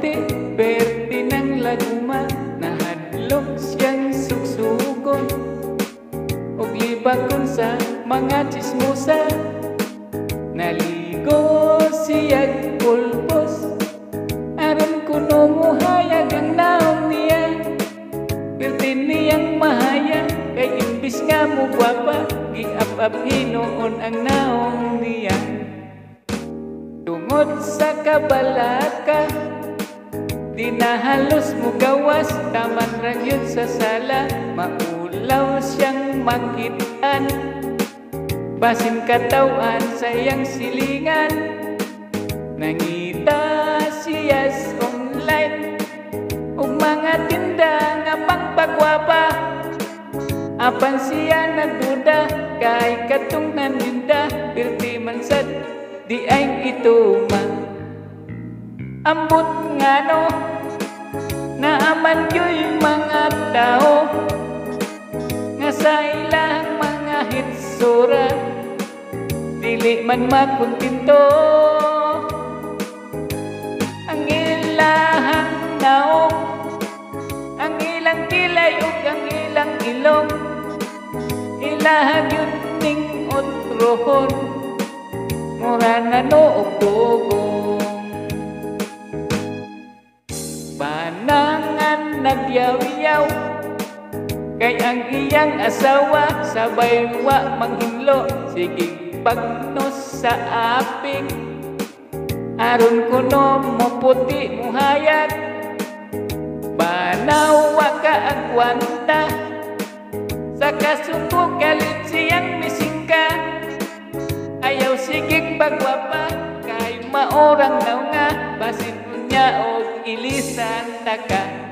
puti, berde ng laguma, nahadlok siyang suksukon ug libakon sa mga chismosa. Naligo siyag pulpos aron kuno muhayag ang naong niya. Berde niyang mahaya kay imbis nga mo gwapa, giap-ap hinoon ang naong niya. Tungod sa kabalaka, di na halos mo gawas, taman ra yun sa sala. Maulaw siyang makitaan, basin katawan sa iyang silingan. Nangita siya online ug mga tinda nga pangpagwapa. Apan siya nagduda kay katong naninda, pirti man sad di ay ito ma. Ambot nga no, naaman yo'y mga tao nga sa ilang mga hitsura dili man makuntinto. Ang ilahang naong, ang ilang kilay ug ang ilang ilong, ilahang yun ning otrohon, mura na noog dugong. Banangan nagyaw-yaw kay ang iyang asawa, sabay wa manghinlo, sige pagnos sa aping aron kuno mo puti muhayag. Banaw wa ka agwanta sa kasubok, galit siyang misingka. Ayaw sigig pagwapa kay maorang daw nga, basin unya og ilisan taka.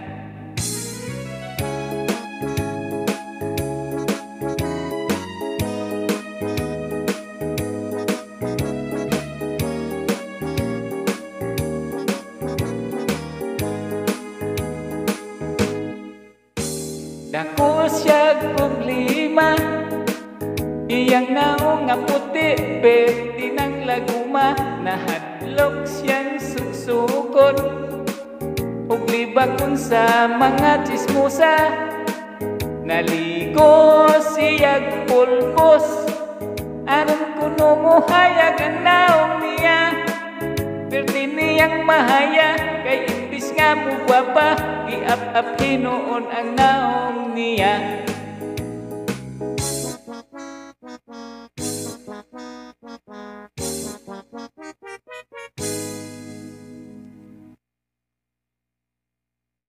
Dako siya problema, iyang naong nga puti, berde ng laguma, nahadlok siyang suksukon ug libakon sa mga chismosa. Naligo siyag pulpos aron kuno muhayag ang naong niya. Berde niyang mahaya kay imbis nga mo gwapa, giap-ap hinoon ang naong niya.